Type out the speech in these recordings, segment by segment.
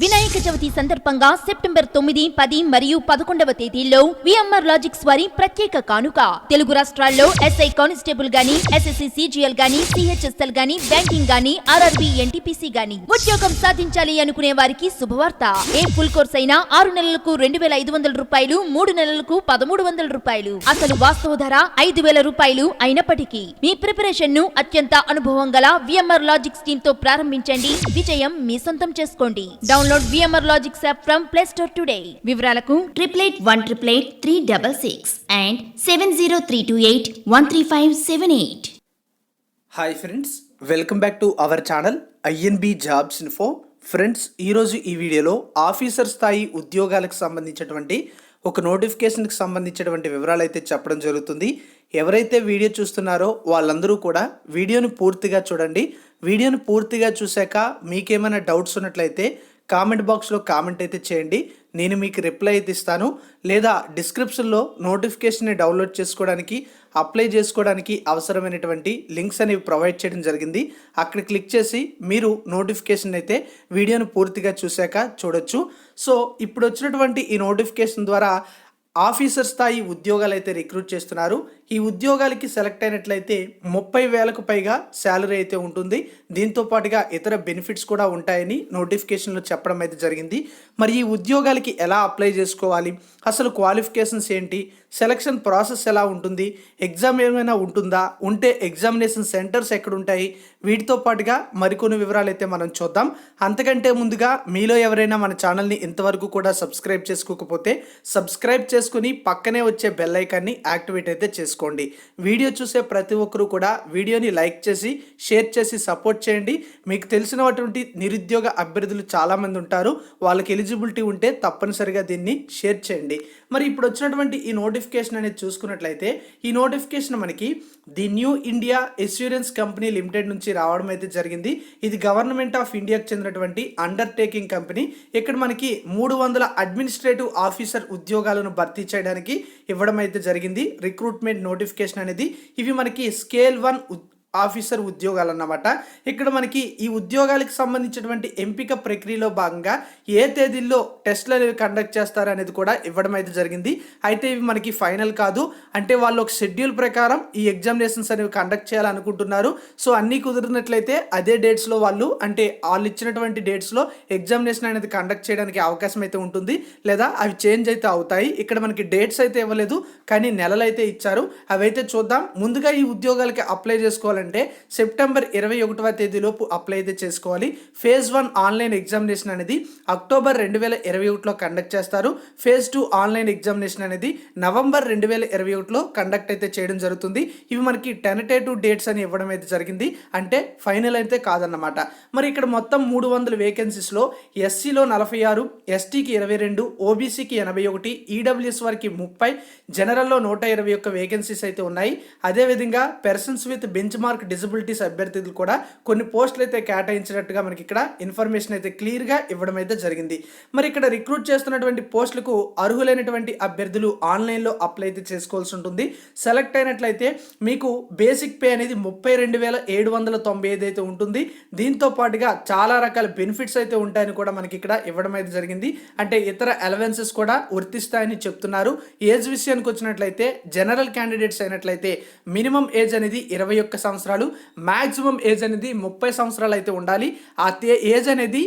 వినాయక చవితి సందర్భంగా సెప్టెంబర్ 9, 10 మరియు 11వ తేదీల్లో విఎంఆర్ లాజిక్స్ వారి ప్రత్యేక కానుక. తెలుగు రాష్ట్రాల్లో ఎస్ఐ కానిస్టేబుల్ గాని, ఎస్ఎస్సి సిజిఎల్ గాని, సిహెచ్ఎస్ఎల్ గాని, బ్యాంకింగ్ గాని, ఆర్ఆర్బి ఎన్టీపీసీ గాని ఉద్యోగం సాధించాలి అనుకునే వారికి శుభవార్త. ఏ ఫుల్ కోర్స్ అయినా 6 నెలలకు 2,500 రూపాయలు, 3 నెలలకు 1,300 రూపాయలు. అసలు వాస్తవ ధర 5,000 రూపాయలు అయినప్పటికీ మీ ప్రిపరేషన్ ను అత్యంత అనుభవం గల విఎంఆర్ లాజిక్స్ టీమ్ తో ప్రారంభించండి. విజయం మీ సొంతం చేసుకోండి. Download VMR logics app from play store today. వివరాలకు 88188836 and 7032813578. Hi friends, welcome back to our channel INB jobs info. Friends, ఈరోజు ఈ వీడియోలో ఆఫీసర్ స్థాయి ఉద్యోగాలకు సంబంధించినటువంటి ఒక నోటిఫికేషన్కి సంబంధించినటువంటి వివరాలు అయితే చెప్పడం జరుగుతుంది. ఎవరైతే వీడియో చూస్తున్నారో వాళ్ళందరూ కూడా వీడియోని పూర్తిగా చూడండి. వీడియోని పూర్తిగా చూశాక మీకేమైనా డౌట్స్ ఉన్నట్లయితే కామెంట్ బాక్స్లో కామెంట్ అయితే చేయండి. నేను మీకు రిప్లై అయితే ఇస్తాను. లేదా డిస్క్రిప్షన్లో నోటిఫికేషన్ని డౌన్లోడ్ చేసుకోవడానికి, అప్లై చేసుకోవడానికి అవసరమైనటువంటి లింక్స్ అనేవి ప్రొవైడ్ చేయడం జరిగింది. అక్కడ క్లిక్ చేసి మీరు నోటిఫికేషన్ అయితే వీడియోను పూర్తిగా చూశాక చూడొచ్చు. సో ఇప్పుడు వచ్చినటువంటి ఈ నోటిఫికేషన్ ద్వారా ఆఫీసర్ స్థాయి ఉద్యోగాలు అయితే రిక్రూట్ చేస్తున్నారు. ఈ ఉద్యోగాలకి సెలెక్ట్ అయినట్లయితే 30,000కు పైగా శాలరీ అయితే ఉంటుంది. దీంతో పాటుగా ఇతర బెనిఫిట్స్ కూడా ఉంటాయని నోటిఫికేషన్లో చెప్పడం అయితే జరిగింది. మరి ఈ ఉద్యోగాలకి ఎలా అప్లై చేసుకోవాలి, అసలు క్వాలిఫికేషన్స్ ఏంటి, సెలక్షన్ ప్రాసెస్ ఎలా ఉంటుంది, ఎగ్జామ్ ఏమైనా ఉంటుందా, ఉంటే ఎగ్జామినేషన్ సెంటర్స్ ఎక్కడ ఉంటాయి, వీటితో పాటుగా మరికొన్ని వివరాలు అయితే మనం చూద్దాం. అంతకంటే ముందుగా మీలో ఎవరైనా మన ఛానల్ని ఇంతవరకు కూడా సబ్స్క్రైబ్ చేసుకోకపోతే సబ్స్క్రైబ్ చేసుకుని పక్కనే వచ్చే బెల్ ఐకాన్ని యాక్టివేట్ అయితే చేసుకోండి. వీడియో చూసే ప్రతి ఒక్కరూ కూడా వీడియోని లైక్ చేసి షేర్ చేసి సపోర్ట్ చేయండి. మీకు తెలిసినటువంటి నిరుద్యోగ అభ్యర్థులు చాలామంది ఉంటారు. వాళ్ళకి ఎలిజిబిలిటీ ఉంటే తప్పనిసరిగా దీన్ని షేర్ చేయండి. మరి ఇప్పుడు వచ్చినటువంటి ఈ నోటిఫికేషన్ అనేది చూసుకున్నట్లయితే ఈ నోటిఫికేషన్ మనకి the new India assurance company limited నుంచి రావడం అయితే జరిగింది. ఇది గవర్నమెంట్ ఆఫ్ ఇండియాకి చెందినటువంటి అండర్టేకింగ్ కంపెనీ. ఇక్కడ మనకి 300 అడ్మినిస్ట్రేటివ్ ఆఫీసర్ ఉద్యోగాలను భర్తీ చేయడానికి ఇవ్వడం అయితే జరిగింది. రిక్రూట్మెంట్ నోటిఫికేషన్ అనేది ఇవి మనకి స్కేల్ 1 ఆఫీసర్ ఉద్యోగాలు అన్నమాట. ఇక్కడ మనకి ఈ ఉద్యోగాలకు సంబంధించినటువంటి ఎంపిక ప్రక్రియలో భాగంగా ఏ తేదీల్లో టెస్టులు అనేవి కండక్ట్ చేస్తారు అనేది కూడా ఇవ్వడం అయితే జరిగింది. అయితే ఇవి మనకి ఫైనల్ కాదు, అంటే వాళ్ళు ఒక షెడ్యూల్ ప్రకారం ఈ ఎగ్జామినేషన్స్ అనేవి కండక్ట్ చేయాలనుకుంటున్నారు. సో అన్నీ కుదిరినట్లయితే అదే డేట్స్లో వాళ్ళు ఇచ్చినటువంటి డేట్స్లో ఎగ్జామినేషన్ అనేది కండక్ట్ చేయడానికి అవకాశం అయితే ఉంటుంది, లేదా అవి చేంజ్ అయితే అవుతాయి. ఇక్కడ మనకి డేట్స్ అయితే ఇవ్వలేదు, కానీ నెలలు అయితే ఇచ్చారు. అవైతే చూద్దాం. ముందుగా ఈ ఉద్యోగాలకి అప్లై చేసుకోవాలి అంటే సెప్టెంబర్ 21వ తేదీలోపు అప్లై అయితే చేసుకోవాలి. ఫేజ్ 1 ఆన్లైన్ ఎగ్జామినేషన్ అనేది అక్టోబర్ 2021లో కండక్ట్ చేస్తారు. ఫేజ్ 2 ఆన్లైన్ ఎగ్జామినేషన్ అనేది నవంబర్ 2021లో కండక్ట్ అయితే చేయడం జరుగుతుంది. ఇవి మనకి టెంటేటివ్ డేట్స్ అని ఇవ్వడం అయితే జరిగింది, అంటే ఫైనల్ అయితే కాదన్నమాట. మరి ఇక్కడ మొత్తం 300 వేకెన్సీస్లో ఎస్సీలో 46, ఎస్టీకి 22, ఓబీసీకి 81, ఈడబ్ల్యూఎస్ వారికి 30, జనరల్లో 121 వేకెన్సీస్ అయితే ఉన్నాయి. అదేవిధంగా persons with bench mark disabilities అభ్యర్థులు కూడా కొన్ని పోస్టులు అయితే కేటాయించినట్టుగా మనకి ఇక్కడ ఇన్ఫర్మేషన్ అయితే క్లియర్గా ఇవ్వడం అయితే జరిగింది. మరి ఇక్కడ రిక్రూట్ చేస్తున్నటువంటి పోస్టులకు అర్హులైనటువంటి అభ్యర్థులు ఆన్లైన్లో అప్లై అయితే చేసుకోవాల్సి ఉంటుంది. సెలెక్ట్ అయినట్లయితే మీకు బేసిక్ పే అనేది 32,795 అయితే ఉంటుంది. దీంతో పాటుగా చాలా రకాల బెనిఫిట్స్ అయితే ఉంటాయని కూడా మనకి ఇక్కడ ఇవ్వడం అయితే జరిగింది. అంటే ఇతర అలవెన్సెస్ కూడా వర్తిస్తాయని చెప్తున్నారు. ఏజ్ విషయానికి వచ్చినట్లయితే జనరల్ క్యాండిడేట్స్ అయినట్లయితే మినిమం ఏజ్ అనేది 21 సంవత్సరాలు, మ్యాక్సిమం ఏజ్ అనేది 30 సంవత్సరాలు అయితే ఉండాలి. ఆ ఏజ్ అనేది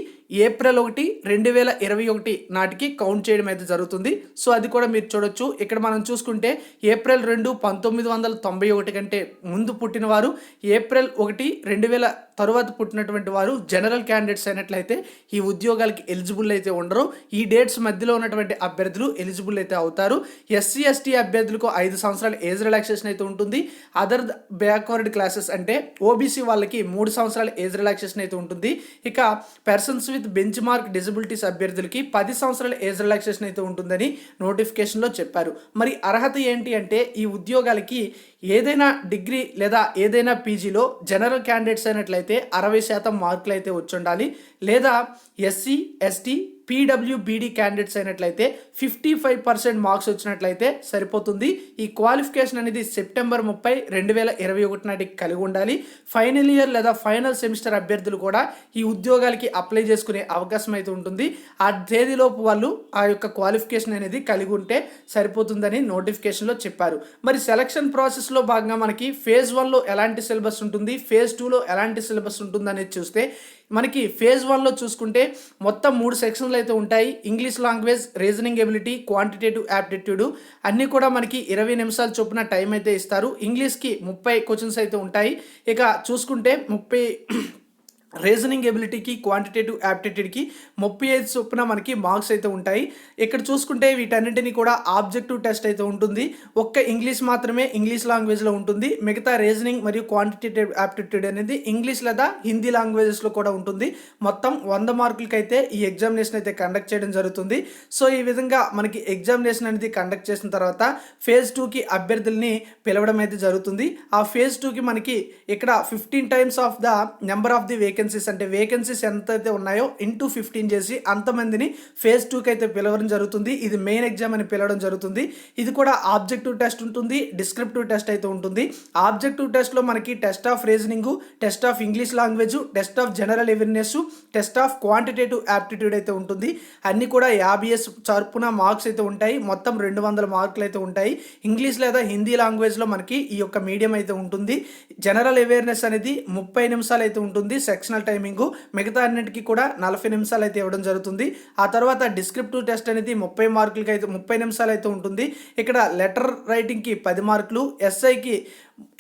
ఏప్రిల్ 1, 2021 నాటికి కౌంట్ చేయడం అయితే జరుగుతుంది. సో అది కూడా మీరు చూడొచ్చు. ఇక్కడ మనం చూసుకుంటే ఏప్రిల్ 2, 1991 కంటే ముందు పుట్టిన వారు, ఏప్రిల్ 1, 2000 తరువాత పుట్టినటువంటి వారు జనరల్ క్యాండిడేట్స్ అయినట్లయితే ఈ ఉద్యోగాలకి ఎలిజిబుల్ అయితే ఉండరు. ఈ డేట్స్ మధ్యలో ఉన్నటువంటి అభ్యర్థులు ఎలిజిబుల్ అయితే అవుతారు. ఎస్సీ ఎస్టీ అభ్యర్థులకు 5 సంవత్సరాల ఏజ్ రిలాక్సేషన్ అయితే ఉంటుంది. అదర్ బ్యాక్వర్డ్ క్లాసెస్ అంటే ఓబీసీ వాళ్ళకి 3 సంవత్సరాల ఏజ్ రిలాక్సేషన్ అయితే ఉంటుంది. ఇక persons with bench mark disabilities అభ్యర్థులకి 10 సంవత్సరాల ఏజ్ రిలాక్సేషన్ అయితే ఉంటుందని నోటిఫికేషన్లో చెప్పారు. మరి అర్హత ఏంటి అంటే ఈ ఉద్యోగాలకి ఏదైనా డిగ్రీ లేదా ఏదైనా పీజీలో జనరల్ క్యాండిడేట్స్ అయినట్లయితే 60% మార్కులు అయితే వచ్చి ఉండాలి. లేదా ఎస్సీ ఎస్టీ పీడబ్ల్యూబీడీ క్యాండిడేట్స్ అయినట్లయితే 55% మార్క్స్ వచ్చినట్లయితే సరిపోతుంది. ఈ క్వాలిఫికేషన్ అనేది సెప్టెంబర్ 30, 2021 నాటికి కలిగి ఉండాలి. ఫైనల్ ఇయర్ లేదా ఫైనల్ సెమిస్టర్ అభ్యర్థులు కూడా ఈ ఉద్యోగాలకి అప్లై చేసుకునే అవకాశం అయితే ఉంటుంది. ఆ తేదీలోపు వాళ్ళు ఆ యొక్క క్వాలిఫికేషన్ అనేది కలిగి ఉంటే సరిపోతుందని నోటిఫికేషన్లో చెప్పారు. మరి సెలక్షన్ ప్రాసెస్లో భాగంగా మనకి ఫేజ్ 1లో ఎలాంటి సిలబస్ ఉంటుంది, ఫేజ్ 2లో ఎలాంటి సిలబస్ ఉంటుంది అనేది చూస్తే మనకి ఫేజ్ 1లో చూసుకుంటే మొత్తం 3 సెక్షన్లు అయితే ఉంటాయి. English language, reasoning ability, quantitative aptitude అన్నీ కూడా మనకి 20 నిమిషాల చొప్పున టైం అయితే ఇస్తారు. ఇంగ్లీష్కి 30 క్వశ్చన్స్ అయితే ఉంటాయి. ఇక చూసుకుంటే 30 రీజనింగ్ ఎబిలిటీకి, క్వాంటిటేటివ్ యాప్టిట్యూడ్కి 35 చొప్పున మనకి మార్క్స్ అయితే ఉంటాయి. ఇక్కడ చూసుకుంటే వీటన్నింటినీ కూడా ఆబ్జెక్టివ్ టెస్ట్ అయితే ఉంటుంది. ఒక్క ఇంగ్లీష్ మాత్రమే ఇంగ్లీష్ లాంగ్వేజ్లో ఉంటుంది. మిగతా రీజనింగ్ మరియు క్వాంటిటేటివ్ యాప్టిట్యూడ్ అనేది ఇంగ్లీష్ లేదా హిందీ లాంగ్వేజెస్లో కూడా ఉంటుంది. మొత్తం 100 మార్కులకి అయితే ఈ ఎగ్జామినేషన్ అయితే కండక్ట్ చేయడం జరుగుతుంది. సో ఈ విధంగా మనకి ఎగ్జామినేషన్ అనేది కండక్ట్ చేసిన తర్వాత ఫేజ్ 2కి అభ్యర్థుల్ని పిలవడం అయితే జరుగుతుంది. ఆ ఫేజ్ 2కి మనకి ఇక్కడ 15 times of the number of the vacancies అంటే వేకెన్సీస్ ఎంత అయితే ఉన్నాయో ఇంటూ 15 చేసి అంతమందిని ఫేజ్ 2కి అయితే పిలవడం జరుగుతుంది. ఇది మెయిన్ ఎగ్జామ్ అని పిలవడం జరుగుతుంది. ఇది కూడా ఆబ్జెక్టివ్ టెస్ట్ ఉంటుంది, డిస్క్రిప్టివ్ టెస్ట్ అయితే ఉంటుంది. ఆబ్జెక్టివ్ టెస్ట్లో మనకి test of reasoning, test of English language, test of general awareness, test of quantitative aptitude అయితే ఉంటుంది. అన్నీ కూడా 50 చొప్పున మార్క్స్ అయితే ఉంటాయి. మొత్తం 200 మార్కులు అయితే ఉంటాయి. ఇంగ్లీష్ లేదా హిందీ లాంగ్వేజ్లో మనకి ఈ యొక్క మీడియం అయితే ఉంటుంది. జనరల్ అవేర్నెస్ అనేది 30 నిమిషాలు అయితే ఉంటుంది సెక్షనల్ టైమింగ్. మిగతా అన్నింటికి కూడా 40 నిమిషాలు అయితే ఇవ్వడం జరుగుతుంది. ఆ తర్వాత డిస్క్రిప్టివ్ టెస్ట్ అనేది 30 మార్కులకి అయితే 30 నిమిషాలు అయితే ఉంటుంది. ఇక్కడ లెటర్ రైటింగ్కి 10 మార్కులు, ఎస్ఐకి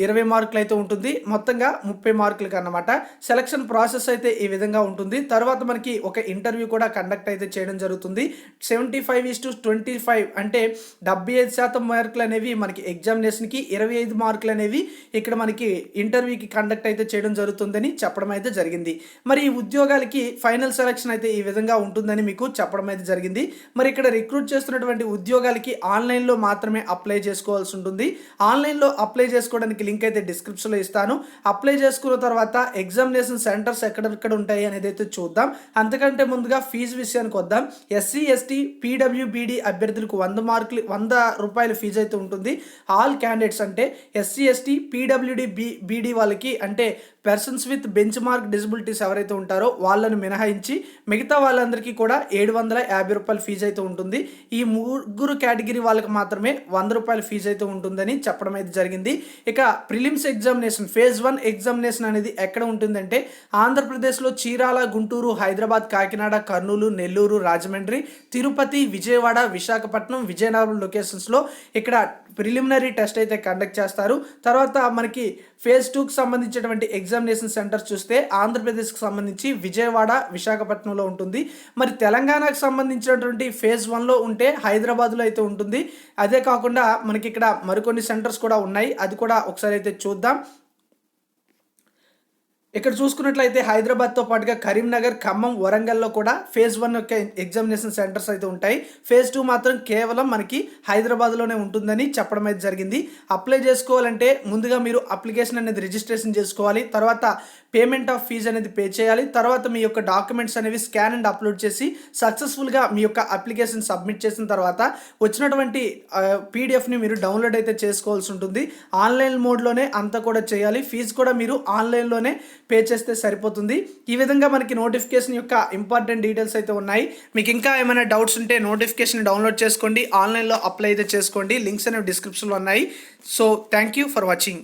20 మార్కులు అయితే ఉంటుంది. మొత్తంగా 30 మార్కులకి అన్నమాట. సెలక్షన్ ప్రాసెస్ అయితే ఈ విధంగా ఉంటుంది. తర్వాత మనకి ఒక ఇంటర్వ్యూ కూడా కండక్ట్ అయితే చేయడం జరుగుతుంది. 75:25 అంటే 75% మార్కులు అనేవి మనకి ఎగ్జామినేషన్కి, 25 మార్కులు అనేవి ఇక్కడ మనకి ఇంటర్వ్యూకి కండక్ట్ అయితే చేయడం జరుగుతుందని చెప్పడం అయితే జరిగింది. మరి ఈ ఉద్యోగాలకి ఫైనల్ సెలక్షన్ అయితే ఈ విధంగా ఉంటుందని మీకు చెప్పడం అయితే జరిగింది. మరి ఇక్కడ రిక్రూట్ చేస్తున్నటువంటి ఉద్యోగాలకి ఆన్లైన్లో మాత్రమే అప్లై చేసుకోవాల్సి ఉంటుంది. ఆన్లైన్లో అప్లై చేసుకోవడానికి లింక్ అయితే డిస్క్రిప్షన్లో ఇస్తాను. అప్లై చేసుకున్న తర్వాత ఎగ్జామినేషన్ సెంటర్స్ ఎక్కడెక్కడ ఉంటాయి అనేది అయితే చూద్దాం. అంతకంటే ముందుగా ఫీజు విషయానికి వద్దాం. ఎస్సీ ఎస్టీ పీడబ్ల్యూబీడీ అభ్యర్థులకు 100 రూపాయల ఫీజు అయితే ఉంటుంది. ఆల్ క్యాండిడేట్స్ అంటే ఎస్సీ ఎస్టీ పీడబ్ల్యూడీ వాళ్ళకి అంటే persons with bench mark disabilities ఎవరైతే ఉంటారో వాళ్ళని మినహాయించి మిగతా వాళ్ళందరికీ కూడా 750 రూపాయల ఫీజు అయితే ఉంటుంది. ఈ 3 కేటగిరీ వాళ్ళకి మాత్రమే 100 రూపాయల ఫీజు అయితే ఉంటుందని చెప్పడం అయితే జరిగింది. ఇక ప్రిలిమ్స్ ఎగ్జామినేషన్ ఫేజ్ 1 ఎగ్జామినేషన్ అనేది ఎక్కడ ఉంటుందంటే ఆంధ్రప్రదేశ్లో చీరాల, గుంటూరు, హైదరాబాద్, కాకినాడ, కర్నూలు, నెల్లూరు, రాజమండ్రి, తిరుపతి, విజయవాడ, విశాఖపట్నం, విజయనగరం లొకేషన్స్లో ఇక్కడ ప్రిలిమినరీ టెస్ట్ అయితే కండక్ట్ చేస్తారు. తర్వాత మనకి ఫేజ్ 2కి సంబంధించినటువంటి ఎగ్జామినేషన్ సెంటర్స్ చూస్తే ఆంధ్రప్రదేశ్కి సంబంధించి విజయవాడ, విశాఖపట్నంలో ఉంటుంది. మరి తెలంగాణకు సంబంధించినటువంటి ఫేజ్ 1లో ఉంటే హైదరాబాద్లో అయితే ఉంటుంది. అదే కాకుండా మనకి ఇక్కడ మరికొన్ని సెంటర్స్ కూడా ఉన్నాయి. అది కూడా ఒకసారి అయితే చూద్దాం. ఇక్కడ చూసుకున్నట్లయితే హైదరాబాద్తో పాటుగా కరీంనగర్, ఖమ్మం, వరంగల్లో కూడా ఫేజ్ 1 యొక్క ఎగ్జామినేషన్ సెంటర్స్ అయితే ఉంటాయి. ఫేజ్ 2 మాత్రం కేవలం మనకి హైదరాబాద్లోనే ఉంటుందని చెప్పడం అయితే జరిగింది. అప్లై చేసుకోవాలంటే ముందుగా మీరు అప్లికేషన్ అనేది రిజిస్ట్రేషన్ చేసుకోవాలి. తర్వాత పేమెంట్ ఆఫ్ ఫీజు అనేది పే చేయాలి. తర్వాత మీ యొక్క డాక్యుమెంట్స్ అనేవి స్కాన్ అండ్ అప్లోడ్ చేసి సక్సెస్ఫుల్గా మీ యొక్క అప్లికేషన్ సబ్మిట్ చేసిన తర్వాత వచ్చినటువంటి పీడిఎఫ్ని మీరు డౌన్లోడ్ అయితే చేసుకోవాల్సి ఉంటుంది. ఆన్లైన్ మోడ్లోనే అంతా కూడా చేయాలి. ఫీజు కూడా మీరు ఆన్లైన్లోనే పే చేస్తే సరిపోతుంది. ఈ విధంగా మనకి నోటిఫికేషన్ యొక్క ఇంపార్టెంట్ డీటెయిల్స్ అయితే ఉన్నాయి. మీకు ఇంకా ఏమైనా డౌట్స్ ఉంటే నోటిఫికేషన్ డౌన్లోడ్ చేసుకోండి, ఆన్లైన్లో అప్లై అయితే చేసుకోండి. లింక్స్ అనేవి డిస్క్రిప్షన్లో ఉన్నాయి. So thank you for watching.